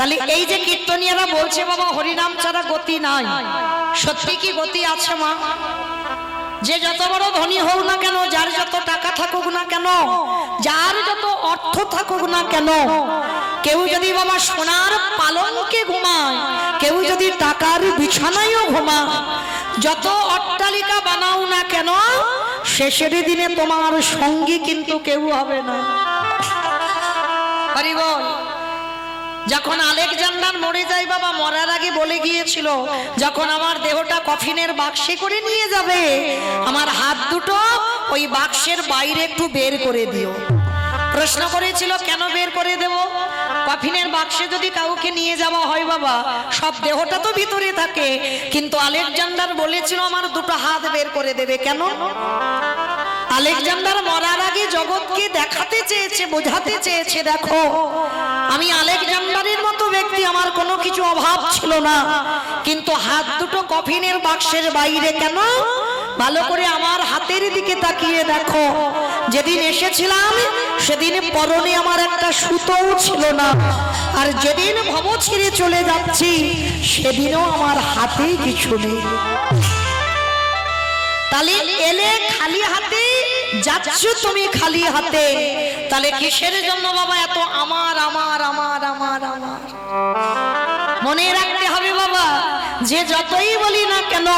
তাহলে এই যে কীর্তনীয়রা বলছে বাবা হরিনাম ছাড়া গতি নাই, সত্যি কি গতি আছে মা? যে যত বড় ধনী হোক না কেন, যার যত টাকা থাকুক না কেন, যার যত অর্থ থাকুক না কেন, কেউ যদি বাবা সোনার পালঙ্কে ঘুমায়, কেউ যদি টাকার বিছানায়ও ঘুমায়, যত অট্টালিকা বানাও না কেন, শেষের দিনে তোমার সঙ্গী কিন্তু কেউ হবে না। হরি বল। যখন আলেকজান্ডার মরে যায় বাবা, মরার আগে বলে গিয়েছিল, যখন আমার দেহটা কফিনের বাক্সে করে নিয়ে যাবে, আমার হাত দুটো ওই বাক্সের বাইরে একটু বের করে দিও। প্রশ্ন করেছিল কেন বের করে দেব? কফিনের বাক্সে যদি কাউকে নিয়ে যাওয়া হয় বাবা, সব দেহটা তো ভিতরে থাকে, কিন্তু আলেকজান্ডার বলেছিল আমার দুটো হাত বের করে দেবে। কেন? আলেকজান্ডার মরার আগে জগৎকে দেখাতে চেয়েছে, বোঝাতে চেয়েছে, দেখো আমি আলেকজান্ডারের মতো ব্যক্তি, আমার কোনো কিছু অভাব ছিল না, কিন্তু হাত দুটো কফিনের বাক্সের বাইরে কেন? ভালো করে আমার হাতের দিকে তাকিয়ে দেখো, যেদিন এসেছিলাম সেদিন পরনে আমার একটা সুতোও ছিল না, আর যেদিন ভব ছেড়ে চলে যাচ্ছি সেদিনও আমার হাতে কিছু নেই। তাহলে এলে খালি হাতে, যাচ্ছ তুমি খালি হাতে, তাহলে কিসের জন্য বাবা এত আমার আমার আমার আমার আমার? মনে রাখতে হবে বাবা, যে যতই বলি না কেন,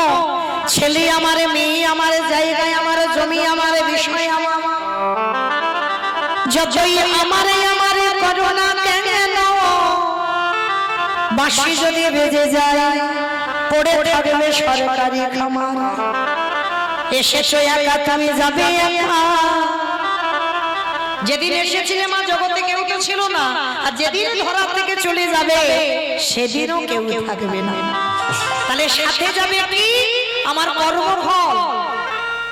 ছেলে আমার, মেয়ে আমার, জায়গায় আমার, জমি আমার, বিষয় আমার, যতই আমারে আমারে করো না কেন, বাঁশি যদি বেজে যায় পড়ে থাকবে সরকারি খামার, এসেছো একা তুমি যাবে একা। যেদিন এসেছিলে মা জগতে কেউ তো ছিল না, আর যেদিন ধরা থেকে চলে যাবে সেদিনও কেউ থাকবে না। তাহলে সাথে যাবে কি? আমার কর্মফল।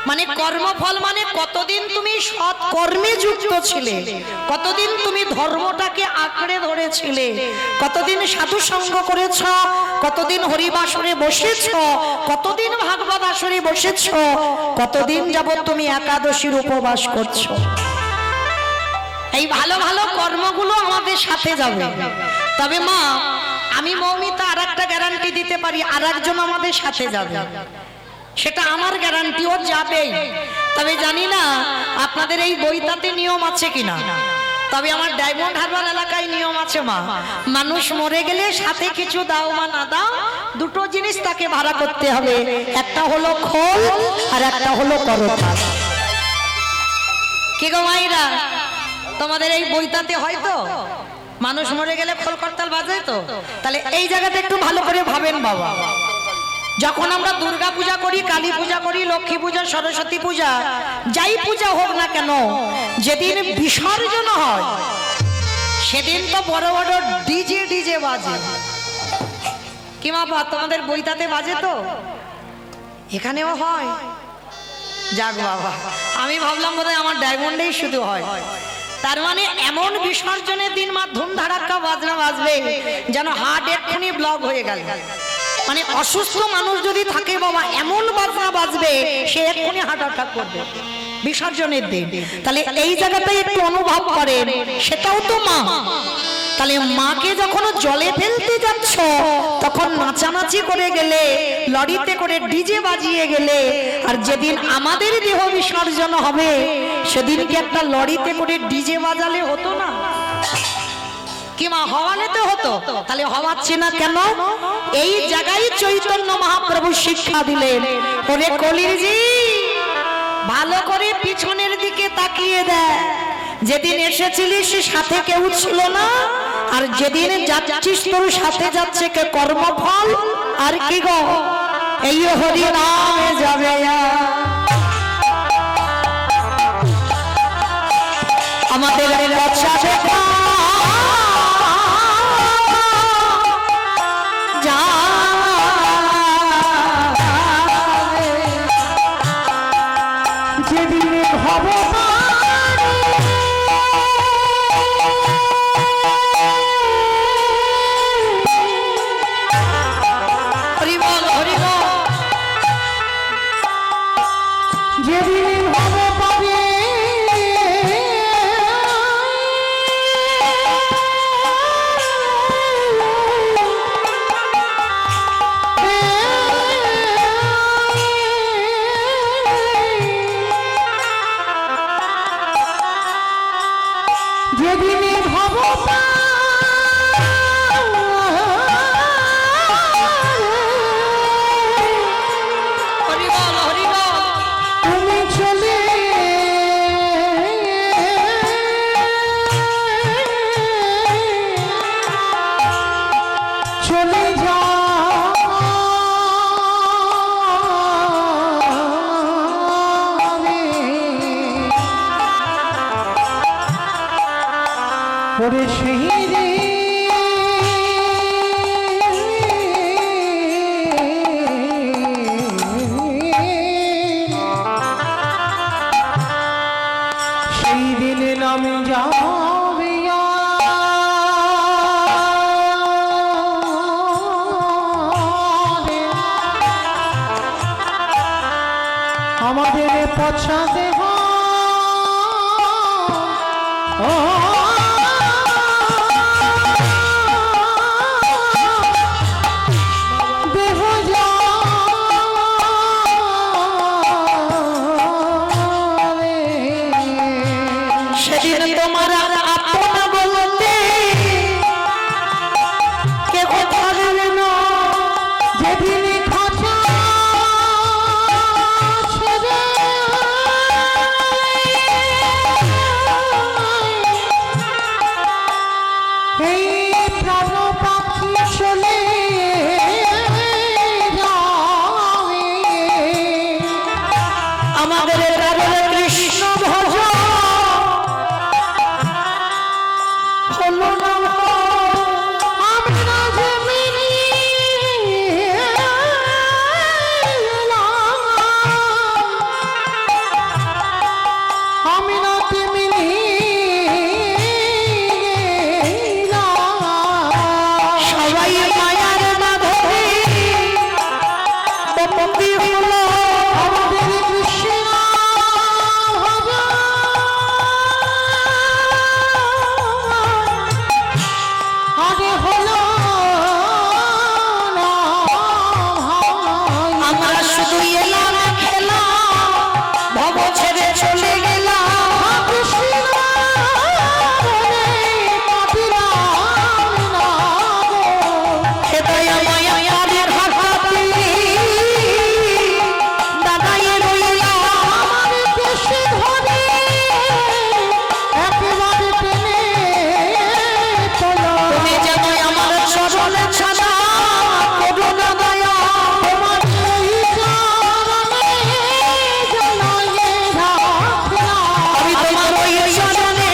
মানে কর্মফল মানে কতদিন তুমি সৎ কর্মে যুক্ত ছিলে, কতদিন তুমি ধর্মটাকে আঁকড়ে ধরেছিলে, কতদিন সাধু সঙ্গ করেছ, কতদিন হরিবাসরে বসেছ, কতদিন ভাগবত আসরে বসেছ, কতদিন যাবত তুমি একাদশীর উপবাস করছো। এই ভালো ভালো কর্মগুলো আমাদের সাথে যাবে। তবে মা, আমি মৌমিতা আর একটা গ্যারান্টি দিতে পারি, আর একজন আমাদের সাথে যাবে, সেটা আমার গ্যারান্টি, ও যাবেই। তবে জানি না আপনাদের এই বইটাতে নিয়ম আছে কিনা, তবে আমার ডায়মন্ড হারবার এলাকায় নিয়ম আছে মা, মানুষ মরে গেলে সাথে কিছু দাও বা না দাও, দুটো জিনিস তাকে ভাড়া করতে হবে, একটা হলো খোল আর একটা হলো করতাল। কি গো মাইরা, তোমাদের এই বইটাতে হয়তো মানুষ মরে গেলে খোল করতাল বাজায় তো? তাহলে এই জায়গাটা একটু ভালো করে ভাবেন বাবা। যখন আমরা দুর্গা পূজা করি, কালী পূজা করি, লক্ষ্মী পূজা, সরস্বতী পূজা, যাই পূজা হোক না কেন, যেদিন বিসর্জন হয় সেদিন তো বড় বড় ডিজে ডিজে বাজে। কি মা, তোমাদের বইটাতে বাজে তো? এখানেও হয়? যাক বাবা, আমি ভাবলাম বোধহয় আমার ডায়মন্ডেই শুধু হয়। তার মানে এমন বিসর্জনের দিন মা ধুম ধাড়াক্কা বাজনা বাজবে যেন হার্ট এক্ষুনি ব্লক হয়ে গেল। মানে অসুস্থ মানুষ যদি থাকে বাবা, এমন বাজনা বাজবে সে এক্ষুনি হার্ট অ্যাটাক করবে বিসর্জনের দিন। তাহলে এই জায়গাটাই একটু অনুভব করেন, সেটাও তো মা। তাহলে মাকে যখন জলে ফেলতে যাচ্ছ তখন নাচানাচি করে গেলে, লরিতে করে ডিজে বাজিয়ে গেলে, আর যেদিন আমাদের দেহ বিসর্জন হবে সেদিন কি একটা লরিতে করে ডিজে বাজালে হতো না? কি মা, হওয়ালেতে হতো? তাহলে হওয়াচ্ছে না কেন? এই জায়গায় চৈতন্য মহাপ্রভু শিক্ষা দিলেন, ওরে কলিরজি ভালো করে পিছনের দিকে তাকিয়ে দেয়, যেদিন এসেছিলিস সাথে কেউ ছিল না, আর যেদিন যাচ্ছিস তোর সাথে যাচ্ছে কে কর্মফল। আর কি গো, এই হরি নামে যাবে আমাদের লজ্জা দেখা ওরে সেই রে সেই দিনে নাম যাবে আমাদের পছা দেহ সেদিন তোমার আপন বলতে কে কথা দেবে না যেদিন খাঁচা ছেড়ে এই প্রাণ পাখি চলে যাবে আমাদের প্রাণের কৃষ্ণ ভজ হলো না আমি না জমিনি আমি না তেমনি সবাই মায়ার বাঁধনে বন্দী হলো আমাদের কৃষ্ণ ভজন আগে হলো না ভাই। আমরা শুধু এলাম খেলাম ভব ছেড়ে চলে গেলাম কৃষ্ণ বলে কাঁদিলাম না গো। হেদয়া মায়ার হাতে দাদাই রইলাম আমার দেশে ধরে একেবারে টেনে তোলো। তুমি যেন আমার চরণে ছাড়া করুণা দয়া তোমার এই চরণে জড়িয়ে রাখলাম। আমি তোমার ওই চরণে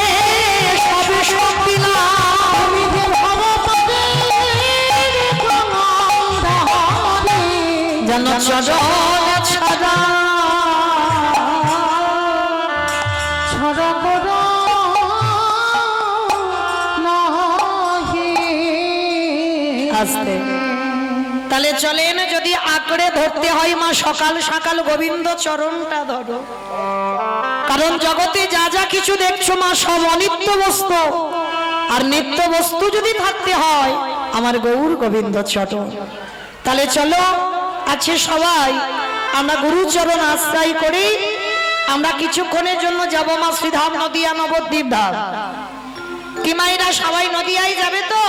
সবে সব দিলাম তুমি যে ভবপাতের গঙ্গাধারে যেন চরণে ছাড়া ছড়া করো নাহি। আস্তে তাহলে চলেন যদি আঁকড়ে ধরতে হয় মা সকাল সকাল গোবিন্দ চরণটা ধরো কারণ জগতে যা যা কিছু দেখছো মা সব অনিত্য বস্তু আর নিত্য বস্তু যদি থাকতে হয় আমার গৌর গোবিন্দ চরণ তাহলে চলো আছে সবাই আমরা গুরুচরণ আশ্রয় করি আমরা কিছুক্ষণের জন্য যাব মা শ্রীধাম নদিয়া নবদ্বীপ ধাম কি মায়েরা সবাই নদিয়ায় যাবে তো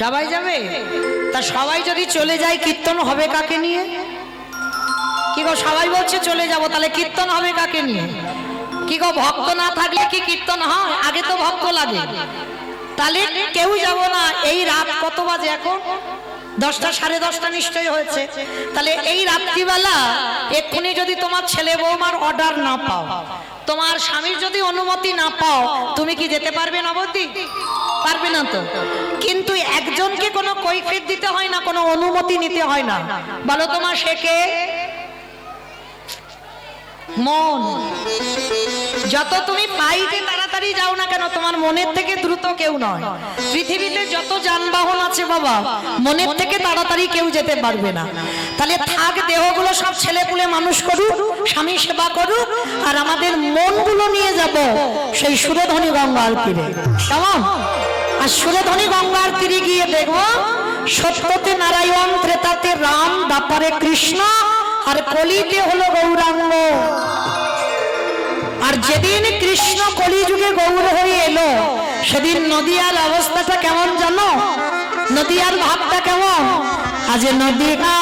সবাই যাবে তা সবাই যদি চলে যায় কীর্তন হবে কাকে নিয়ে কি গো সবাই বলছে চলে যাব তাহলে কীর্তন হবে কাকে নিয়ে কি গো ভক্ত না থাকলে কি কীর্তন হয় আগে তো ভক্ত লাগে তাহলে কেউ যাব না এই রাত কত বাজে এখন 10টা 10:30 নিশ্চয়ই হয়েছে তাহলে এই রাত্রিবেলা এক্ষুনি যদি তোমার ছেলে বৌমার অর্ডার না পাও তোমার স্বামীর যদি অনুমতি না পাও তুমি কি যেতে পারবে নবদ্বীপ পারবে না তো কিন্তু একজনকে কোনো কৈফিয়ত দিতে হয় না কোনো অনুমতি নিতে হয় না বলো তোমার সে কে মন যত তুমি পাইতে তাড়াতাড়ি যাও না কেন তোমার মনের থেকে দ্রুত কেউ নয় পৃথিবীতে যত যানবাহন আছে বাবা মনের থেকে তাড়াতাড়ি কেউ যেতে পারবে না তাহলে থাক দেহগুলো সব ছেলেপুলে মানুষ করুক স্বামী সেবা করুক আর আমাদের মনগুলো নিয়ে যাব সেই সুরধনী গঙ্গার তীরে কেমন আর সুরধনী গঙ্গার তীরে গিয়ে দেখবো সত্যতে নারায়ণ ত্রেতাতে রাম দাপারে কৃষ্ণ আর কলিতে হলো গৌরাঙ্গ আর যেদিন কৃষ্ণ কলিযুগে গৌর হয়ে এলো সেদিন নদিয়ার অবস্থাটা কেমন জানো নদিয়ার ভাবটা কেমন আজ নদিয়া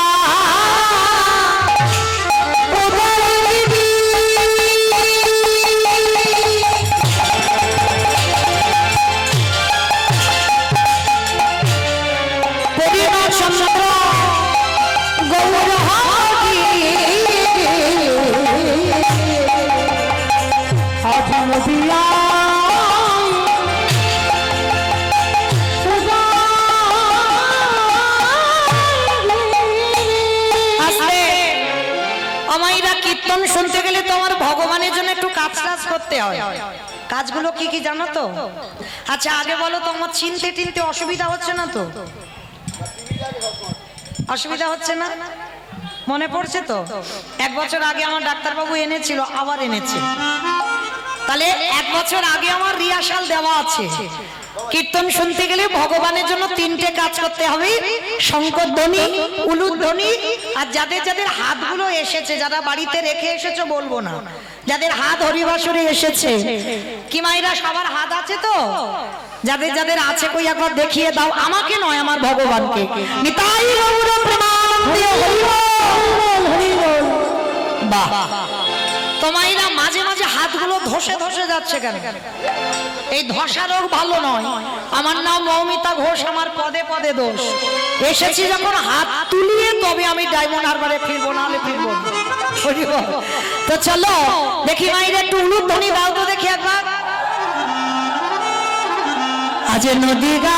চন্দ্র গৌর আজ নদিয়ায় কীর্তন শুনতে গেলে তো আমার ভগবানের জন্য একটু কাজ করতে হয়। কাজগুলো কি কি জানো তো? আচ্ছা আগে বলো তো, আমার চিনতে টিনতে অসুবিধা হচ্ছে না তো? অসুবিধা হচ্ছে না? মনে পড়ছে তো? 1 বছর আগে আমার ডাক্তারবাবু এনেছিল, আবার এনেছে। তাহলে 1 বছর আগে আমার রিহার্সাল দেওয়া আছে। কীর্তন শুনতে গেলে ভগবানের জন্য 3টে কাজ করতে হবে: শঙ্করধ্বনি, উলুধ্বনি, আর যাদের যাদের হাতগুলো এসেছে, যারা বাড়িতে রেখে এসেছো বলবো না, যাদের হাত হরিবাসরে এসেছে, কি মাইরা সবার হাত আছে তো? যাদের যাদের আছে কই একবার দেখিয়ে দাও, আমাকে নয় আমার ভগবানকে। নিতাই গৌর প্রেমানন্দে হরি বল, হরি বল। বাহ, তোমাইরা মাঝে মাঝে হাতগুলো ধসে ধসে যাচ্ছে কেন? এই ধসা রোগ ভালো নয়। আমার নাম মৌমিতা ঘোষ, আমার পদে পদে দোষ। এসেছি যখন হাত তুলিয়ে তবে আমি ডায়মন্ড হারবারে ফিরবো, না হলে ফিরবো না। তো চলো দেখি মাইরে একটু উলুধ্বনি দাও তো দেখি একবার। আজ নদী গা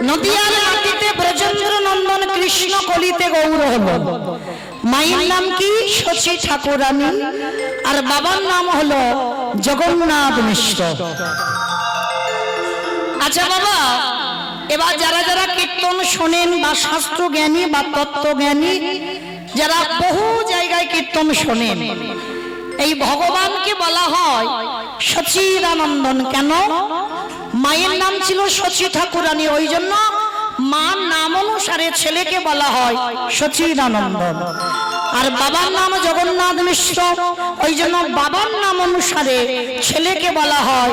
নদিয়ার মাটিতে ব্রজেন্দ্র নন্দন কৃষ্ণ কলিতে গৌর হলো। মায়ের নাম কি? শচী ঠাকুরানী, আর বাবার নাম হলো জগন্নাথ মিশ্র। আচ্ছা বাবা, এবার যারা যারা কীর্তন শোনেন বা শাস্ত্র জ্ঞানী বা তত্ত্ব জ্ঞানী, যারা বহু জায়গায় কীর্তন শোনেন, এই ভগবানকে বলা হয় সচিদানন্দন। কেন? মায়ের নাম ছিল শচী ঠাকুরানী, ওই জন্য মার নাম অনুসারে ছেলেকে বলা হয় সচিদানন্দন। আর বাবার নাম জগন্নাথ মিশ্র, ওই জন্য বাবার নাম অনুসারে ছেলেকে বলা হয়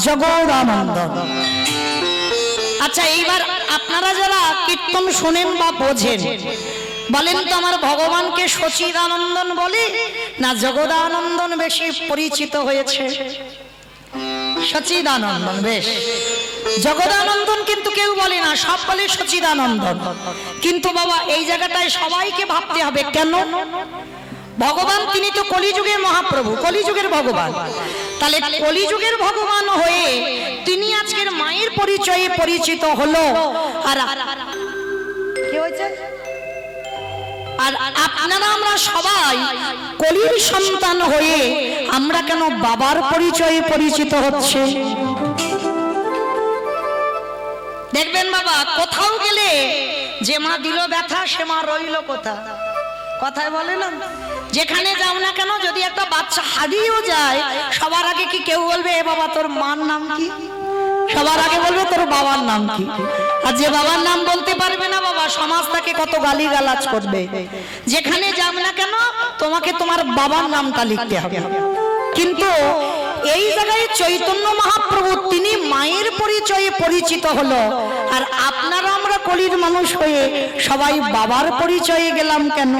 জগদানন্দন। আচ্ছা এইবার আপনারা যারা কীর্তন শোনেন বা বোঝেন, বলেন তো আমার ভগবানকে সচিদানন্দন বলে না জগদানন্দন বেশি পরিচিত হয়েছে? সচিদানন্দন। বেশ, জগদানন্দন কিন্তু কেউ বলে না, সব বলে সচিদানন্দন। কিন্তু বাবা এই জায়গাটায় সবাইকে ভাবতে হবে। কেন? ভগবান তিনি তো কলিযুগের মহাপ্রভু, কলিযুগের ভগবান। তাহলে কলিযুগের ভগবান হয়ে তিনি আজকের মায়ের পরিচয়ে পরিচিত হলো। আর কি হয়েছে? আর আপনারা আমরা সবাই কলির সন্তান হয়ে আমরা কেন বাবার পরিচয়ে পরিচিত হচ্ছে? দেখবেন বাবা, কোথাও গেলে যে মা দিল ব্যথা সে মা রইল কোথা? কথায় বলে না, যেখানে যাও না কেন যদি একটা বাচ্চা হারিয়েও যায় সবার আগে কি কেউ বলবে এ বাবা তোর মার নাম কি? সবার আগে বলবে তোর বাবার নাম কি? আর যে বাবার নাম বলতে পারবে না বাবা, সমাজ তাকে কত গালিগালাজ করবে। যেখানে যাও না কেন তোমাকে তোমার বাবার নামটা লিখতে হবে। কিন্তু এই জায়গায় চৈতন্য মহাপ্রভু তিনি মায়ের পরিচয়ে পরিচিত হলো, আর আপনারা আমরা কলির মানুষ হয়ে সবাই বাবার পরিচয়ে গেলাম কেন?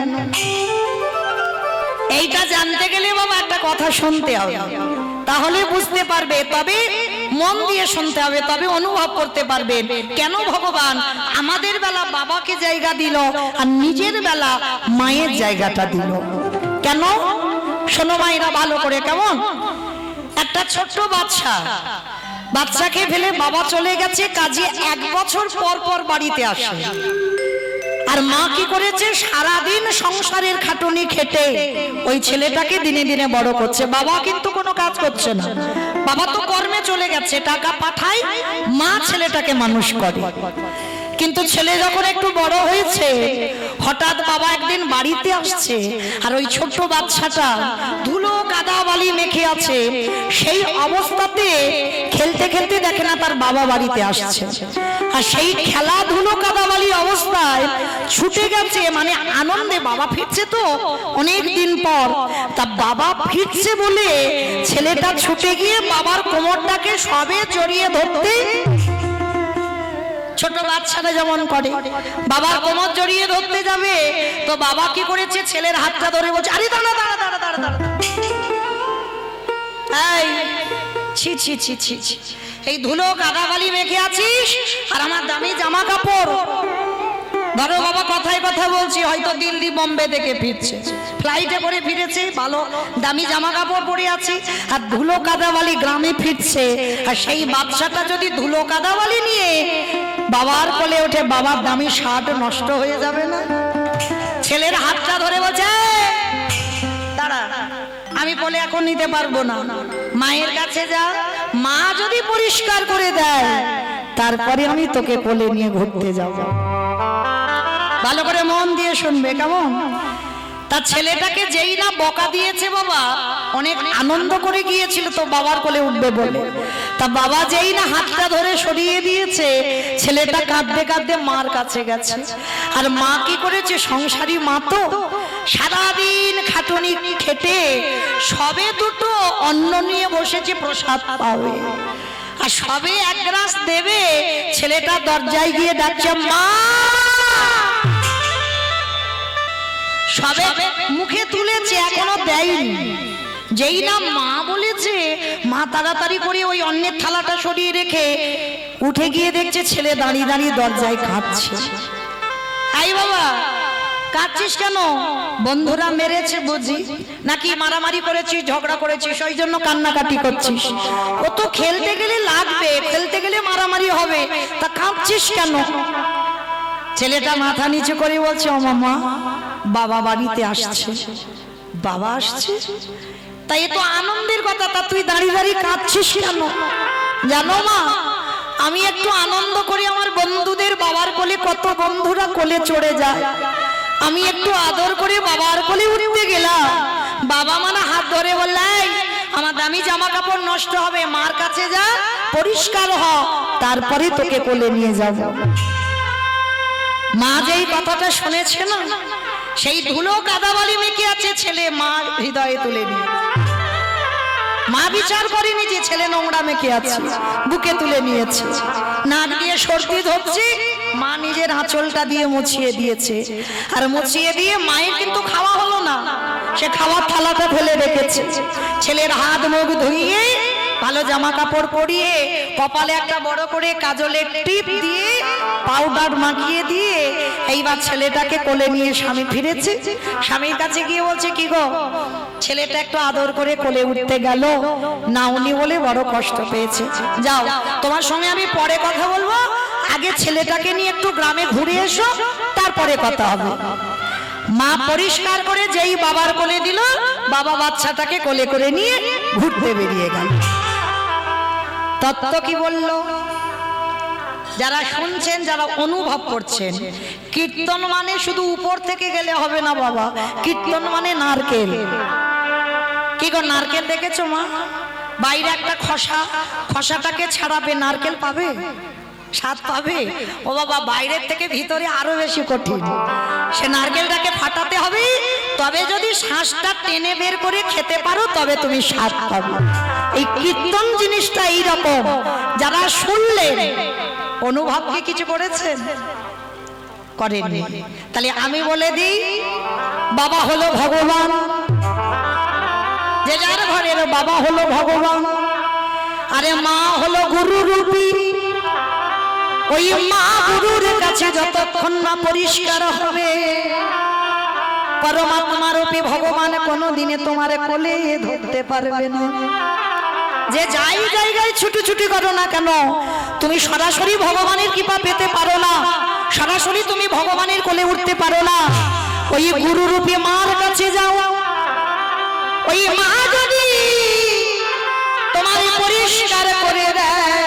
এইটা জানতে গেলে বাবা একটা কথা শুনতে হবে, তাহলে বুঝতে পারবে। তবে মন দিয়ে শুনতে হবে, তবে অনুভব করতে পারবেন কেন ভগবান আমাদের বেলা বাবাকে জায়গা দিল আর নিজের বেলা মায়ের জায়গাটা দিল কেন? শোনো মায়েরা ভালো করে। কেমন একটা ছোট্ট বাচ্চাকে ফেলে বাবা চলে গেছে কাজে, 1 বছর পর পর বাড়িতে আসে। আর মা কি করেছে? সারাদিন সংসারের খাটুনি খেটে ওই ছেলেটাকে দিনে দিনে বড় করছে। বাবা কিন্তু কোনো কাজ করছে না, বাবা তো কর্মে চলে গেছে, টাকা পাঠায়, মা ছেলেটাকে মানুষ করে। কিন্তু ছেলে যখন একটু বড় হয়েছে, হঠাৎ বাবা একদিন বাড়িতে আসছে, আর ওই ছোট্ট বাচ্চাটা ধুলো কাদা বালি মেখে আছে। সেই অবস্থাতে খেলতে খেলতে দেখে না তার বাবা বাড়িতে আসছে, আর সেই খেলা ধুলো কাদা বালি অবস্থায় ছুটে গেছে, মানে আনন্দে বাবা ফিরছে তো অনেক দিন পর। তা বাবা ফিরছে বলে ছেলেটা ছুটে গিয়ে বাবার কোমরটাকে সবে জড়িয়ে ধরতে, ছোট বাচ্চাটা যেমন করে, বাবার কোমর জড়িয়ে ধরতে যাবে, তো বাবা কি করেছে? ছেলের হাতটা ধরে বলছে, আরে দাঁড়া দাঁড়া দাঁড়া দাঁড়া দাঁড়া, এই ছি ছি ছি ছি ছি, এই ধুলো কাদা বালি মেখে আছিস আর আমার দামি জামা কাপড়। ধরো বাবা কথায় কথা বলছি, হয়তো দিল্লি বোম্বে থেকে ফিরছে, ফ্লাইটে করে ফিরেছে, ভালো দামি জামা কাপড় পরে আছে, আর ধুলো কাদাবালি গ্রামে ফিরছে। আর সেই বাচ্চাটা যদি ধুলো কাদাবালি নিয়ে বাবার কোলে ওঠে, বাবার দামি শার্ট নষ্ট হয়ে যাবে না? ছেলের হাতটা ধরে বলছে, দাঁড়া, আমি কোলে এখন নিতে পারবো না, মায়ের কাছে যা, মা যদি পরিষ্কার করে দেয় তারপরে আমি তোকে কোলে নিয়ে ঘুরতে যাব। ভালো করে মন দিয়ে শুনবে কেমন? তার ছেলেটাকে যেই না বকা দিয়েছে, বাবা অনেক আনন্দ করে গিয়েছিল তো বাবার কোলে উঠবে বলে, তা বাবা যেই না হাতটা ধরে সরিয়ে দিয়েছে, ছেলেটা কাঁদতে কাঁদতে মার কাছে গেছে। আর মা কি করেছে? সংসারী মা তো সারাদিন খাটুনি খেটে সবে দুটো অন্ন নিয়ে বসেছে প্রসাদ পাবে, আর সবে 1 গ্লাস দেবে, ছেলেটা দরজায় গিয়ে ডাকছে মা, সবে মুখে তুলেছে এখনো দেয়নি। যেই না মা বলেছে, মা তাড়াতাড়ি করে ওই অন্যের থালাটা সরিয়ে রেখে উঠে গিয়ে দেখছে ছেলে দাঁড়িয়ে দাঁড়িয়ে দরজায় কাঁদছে। আই বাবা কাঁদছিস কেন? বন্ধুরা মেরেছে বুঝি, নাকি মারামারি করেছিস, ঝগড়া করেছিস, ওই জন্য কান্নাকাটি করছিস? ও তো খেলতে গেলে লাগবে, খেলতে গেলে মারামারি হবে, তা কাঁদছিস কেন? ছেলেটা মাথা নিচু করে বলছে, ও মামা, বাবা বাড়িতে আসছে। বাবা আসছে? তাই এ তো আনন্দের কথা, তা তুই দাঁড়িয়ে দাঁড়িয়ে কাঁদছিস কেন? জানো মা, আমি একটু আনন্দ করি, আমার বন্ধুদের বাবার কোলে, কত বন্ধুরা কোলে চড়ে যায়, আমি একটু আদর করে বাবার কোলে উঠতে গেলাম, বাবা মানে হাত ধরে বললাই আমার দামি জামা কাপড় নষ্ট হবে, মার কাছে যা, পরিষ্কার হ, তারপরে তোকে কোলে নিয়ে যাব। মা যেই কথাটা শুনেছে না, সেই ধুলো কাদাবালি মেখে আছে ছেলে, মা হৃদয়ে তুলে নিয়ে, মা বিচার করেনি যে ছেলে নোংরা মেখে আছে, বুকে তুলে নিয়েছে, নাক দিয়ে সর্দি ধরছে, মা নিজের আঁচলটা দিয়ে মুছিয়ে দিয়েছে। আর মুছিয়ে দিয়ে মায়ের কিন্তু খাওয়া হলো না, সে খাওয়ার থালাটা ফেলে রেখেছে। ছেলের হাত মুখ ধুইয়ে ভালো জামা কাপড় পরিয়ে কপালে একটা বড় করে কাজলের টিপ দিয়ে পাউডার মাখিয়ে দিয়ে এইবার ছেলেটাকে কোলে নিয়ে স্বামী ফিরেছে। স্বামীর কাছে গিয়ে বলছে, কি গো, ছেলেটা একটু আদর করে কোলে উঠতে গেল না, উনি বলে বড় কষ্ট পেয়েছে। যাও, তোমার সঙ্গে আমি পরে কথা বলবো, আগে ছেলেটাকে নিয়ে একটু গ্রামে ঘুরে এসো, তারপরে কথা হবে। মা পরিষ্কার করে যেই বাবার কোলে দিল, বাবা বাচ্চাটাকে কোলে করে নিয়ে ঘুরতে বেরিয়ে গেল। তত্ত্ব কি বলল? যারা শুনছেন, যারা অনুভব করছেন, কীর্তন মানে শুধু উপর থেকে গেলে হবে না বাবা, কীর্তন মানে নারকেল। কি গো, নারকেল দেখেছো মা? বাইরে একটা খোসা, খোসাটাকে ছাড়াবে, নারকেল পাবে, স্বাদ পাবে? ও বাবা, বাইরের থেকে ভিতরে আরো বেশি কঠিন। সে নারকেলটাকে ফাটাতে হবে, তবে যদি শ্বাসটা টেনে বের করে খেতে পারো তবে তুমি স্বাদ পাবে। এই কীর্তন জিনিসটা এইরকম, যারা শুনলেন অনুভব কি কিছু করেছেন? করেননি। তাহলে আমি বলে দিই, বাবা হলো ভগবান, যে যার ঘরের বাবা হলো ভগবান, আরে মা হলো গুরু রূপী। ওই মা গুরুর কাছে যতক্ষণ না পরিষ্কার হবে, পরমাত্মা রূপী ভগবান কোনোদিনে তোমার কোলে ধরতে পারবে না। যে যাই জায়গায় ছুটি করো না কেন, তুমি সরাসরি ভগবানের কৃপা পেতে পারো না, সরাসরি তুমি ভগবানের কোলে উঠতে পারো না। ওই গুরু রূপী মার কাছে যাও, ওই মা যদি তোমার পরিষ্কার করে দেয়,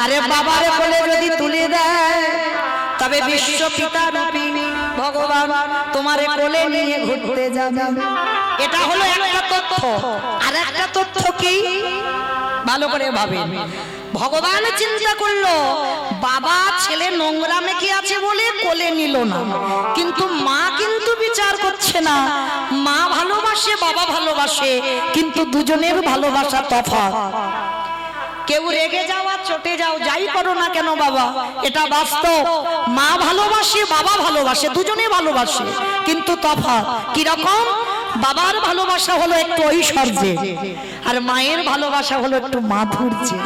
আরে বাবার কোলে যদি তুলে দেয়, তবে বিশ্ব পিতা রূপী ভগবান তোমার কোলে নিয়ে ঘুরতে যাবে। এটা হলো একটা তথ্য। আর একটা তথ্য কি, ভালো করে ভাবেন। ভগবান চিন্তা করলো, বাবা ছেলে নোংরা মেখে আছে বলে কোলে নিল না, কিন্তু মা কিন্তু বিচার করছে না। মা ভালোবাসে, বাবা ভালোবাসে, কিন্তু দুজনের ভালোবাসা তফাৎ। কেউ রেগে যাও আর চটে যাও, যাই করো না কেন বাবা, এটা বাস্তব। মা ভালোবাসে, বাবা ভালোবাসে, দুজনে ভালোবাসে, কিন্তু তফাৎ। কিরকম? বাবার ভালোবাসা হলো একটু ঐশ্বর্যে, আর মায়ের ভালোবাসা হলো একটু মাধুর্যে।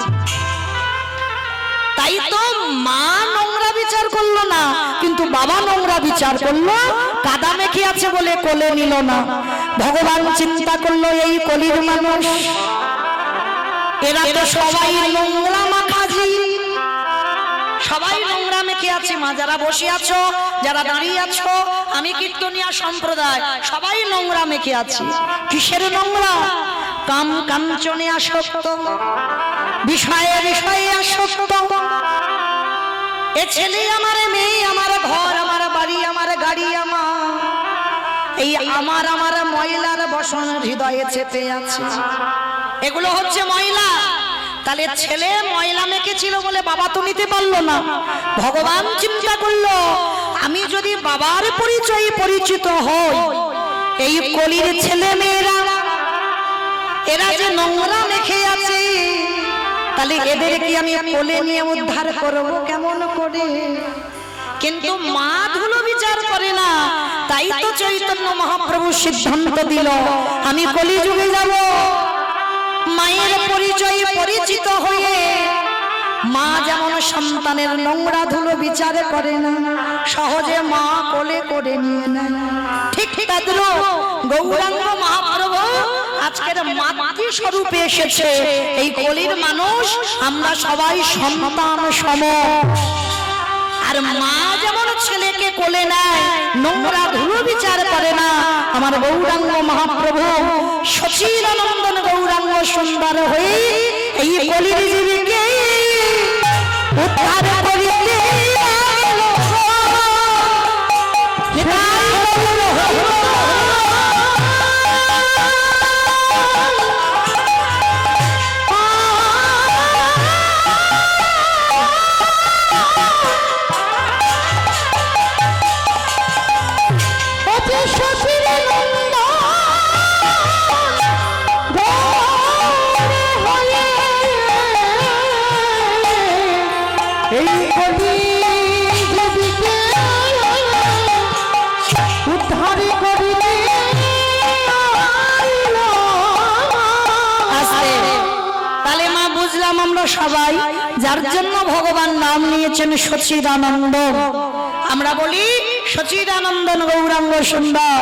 তাই তো মা নোংরা বিচার করলো না, কিন্তু বাবা নোংরা বিচার করলো, কাদা মেখে আছে বলে কোলে নিল না। ভগবান চিন্তা করলো, এই কলির মানুষ, এরা তো সবাই নোংরা মাখাজি, সবাই নোংরা মেখে আছে। মা যারা বসে আছো, যারা দাঁড়িয়ে আছো, আমি কীর্তনিয়া সম্প্রদায়, সবাই নোংরা মেখে আছি। কিসের নোংরা? কাম কাঞ্চনে আসক্ত, বিষয়ে বিষয়ে আসক্ত। এ ছেলে আমার, মেয়ে আমার, ঘর আমার, বাড়ি আমার, গাড়ি আমার, এই আমার ময়লার বসন হৃদয়ে চেপে আছে। এগুলো হচ্ছে ময়লা। তাহলে ছেলে ময়লা মেখেছিল বলে বাবা তো নিতে পারলো না। ভগবান চিন্তা করলো, আমি যদি বাবার পরিচয়ে পরিচিত হই, এই কলির ছেলে মেয়েরা এরা যে নোংরা মেখে আছে, তাহলে এদেরকে আমি কোলে নিয়ে উদ্ধার করব কেমন করে? কিন্তু মা ধুলো বিচার করে না। তাই তো চৈতন্য মহাপ্রভু সিদ্ধান্ত দিল, আমি কলিযুগে যাব, মায়ের পরিচয়ে পরিচিত হয়ে। মা যেমন সন্তানের নোংরা ধুলো বিচার করে না, সহজে মা কোলে করে নিয়ে নেয়, ঠিক তদ্রূপ গৌরাঙ্গ মহাপ্রভু আজকের মাতৃ স্বরূপে এসেছে। এই কলির মানুষ আমরা সবাই সন্তান সম। আর মা যেমন ছেলেকে কোলে নেয়, নোংরা ধুলো বিচার করে না, আমার গৌরাঙ্গ মহাপ্রভু সচিদানন্দন গৌরাঙ্গ সুন্দর হয়ে এই কলির জীবীকে উদ্ধার করিতে সবাই যার জন্য ভগবান নাম নিয়েছেন সচিদানন্দ। আমরা বলি সচিদানন্দন গৌরাঙ্গ সুন্দর।